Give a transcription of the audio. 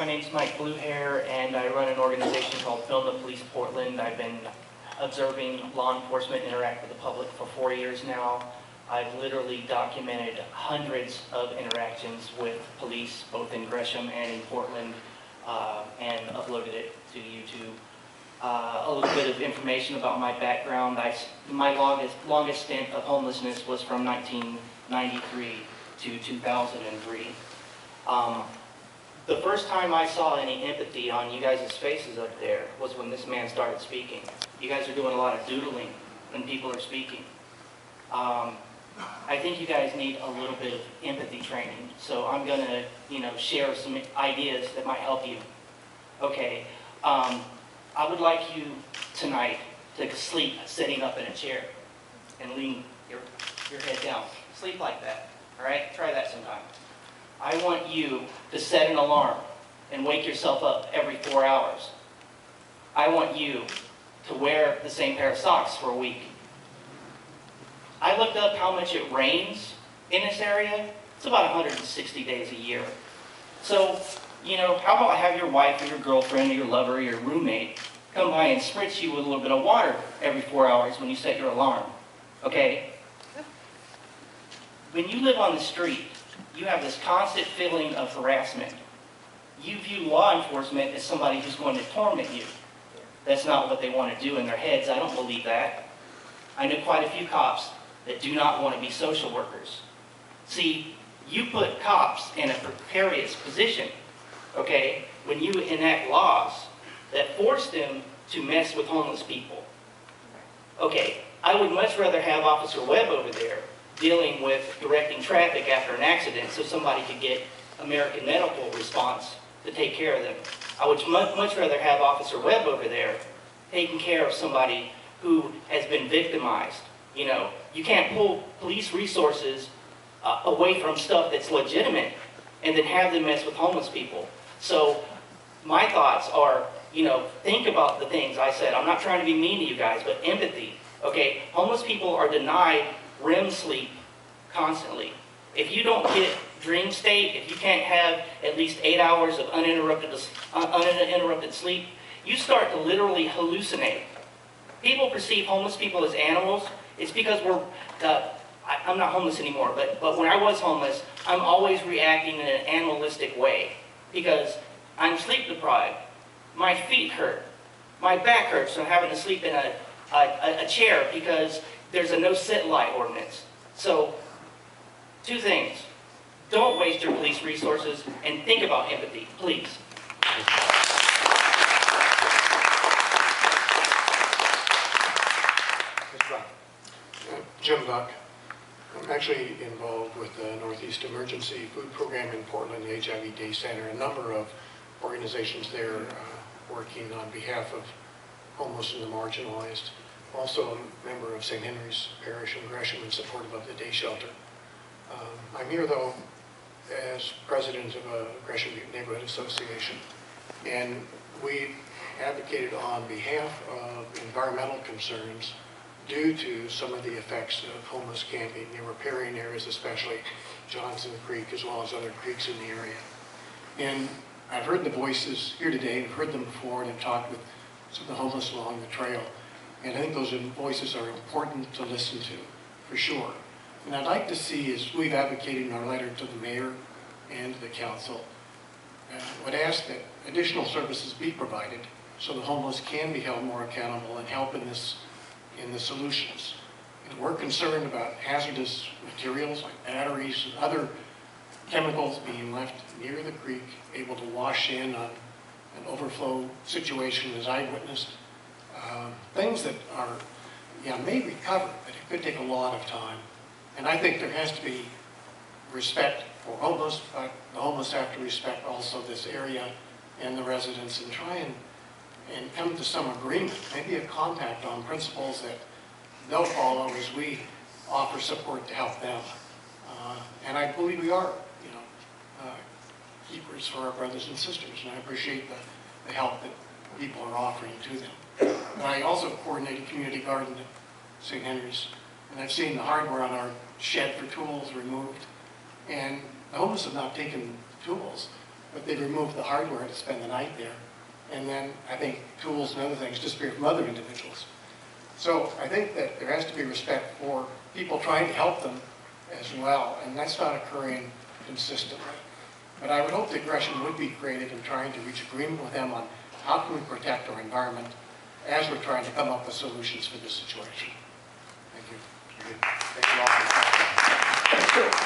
name's Mike Bluehair, and I run an organization called Film the Police Portland. I've been observing law enforcement interact with the public for 4 years now. I've literally documented hundreds of interactions with police, both in Gresham and in Portland, and uploaded it to YouTube. A little bit of information about my background. My longest stint of homelessness was from 1993 to 2003. The first time I saw any empathy on you guys' faces up there was when this man started speaking. You guys are doing a lot of doodling when people are speaking. I think you guys need a little bit of empathy training, so I'm going to, share some ideas that might help you. Okay, I would like you tonight to sleep sitting up in a chair and lean your head down. Sleep like that, all right? Try that sometime. I want you to set an alarm and wake yourself up every 4 hours. I want you to wear the same pair of socks for a week. I looked up how much it rains in this area. It's about 160 days a year. So, how about I have your wife or your girlfriend or your lover or your roommate come by and spritz you with a little bit of water every 4 hours when you set your alarm, okay? When you live on the street, you have this constant feeling of harassment. You view law enforcement as somebody who's going to torment you. That's not what they want to do in their heads. I don't believe that. I know quite a few cops that do not want to be social workers. See, you put cops in a precarious position, okay, when you enact laws that force them to mess with homeless people. Okay, I would much rather have Officer Webb over there dealing with directing traffic after an accident so somebody could get American medical response to take care of them. I would much rather have Officer Webb over there taking care of somebody who has been victimized. You can't pull police resources away from stuff that's legitimate and then have them mess with homeless people. So my thoughts are, think about the things I said. I'm not trying to be mean to you guys, but empathy. Okay, homeless people are denied REM sleep constantly. If you don't get dream state, if you can't have at least 8 hours of uninterrupted sleep, you start to literally hallucinate. People perceive homeless people as animals. It's because I'm not homeless anymore, but when I was homeless, I'm always reacting in an animalistic way because I'm sleep deprived. My feet hurt. My back hurts from having to sleep in a chair because there's a no-sit lie ordinance. So, 2 things. Don't waste your police resources and think about empathy, please. Jim Buck. I'm actually involved with the Northeast Emergency Food Program in Portland, the HIV Day Center, a number of organizations there working on behalf of homeless and the marginalized. Also a member of St. Henry's Parish in Gresham in support of the day shelter. I'm here though as president of a Gresham Neighborhood Association, and we advocated on behalf of environmental concerns due to some of the effects of homeless camping in riparian areas, especially Johnson Creek, as well as other creeks in the area. And I've heard the voices here today, and I've heard them before, and I've talked with some of the homeless along the trail. And I think those voices are important to listen to, for sure. And I'd like to see, as we've advocated in our letter to the mayor and to the council, would ask that additional services be provided so the homeless can be held more accountable and help in the solutions. And we're concerned about hazardous materials like batteries and other chemicals being left near the creek, able to wash in on an overflow situation as I witnessed. Things that are, may recover, but it could take a lot of time. And I think there has to be respect for homeless, but the homeless have to respect also this area and the residents and try and come to some agreement, maybe a compact on principles that they'll follow as we offer support to help them. And I believe we are, keepers for our brothers and sisters, and I appreciate the help that people are offering to them. And I also coordinate a community garden at St. Henry's, and I've seen the hardware on our shed for tools removed, and the homeless have not taken tools. but they remove the hardware to spend the night there. And then I think tools and other things disappear from other individuals. So I think that there has to be respect for people trying to help them as well, and that's not occurring consistently. But I would hope that Gresham would be creative in trying to reach agreement with them on how can we protect our environment as we're trying to come up with solutions for this situation. Thank you. Thank you all for your time.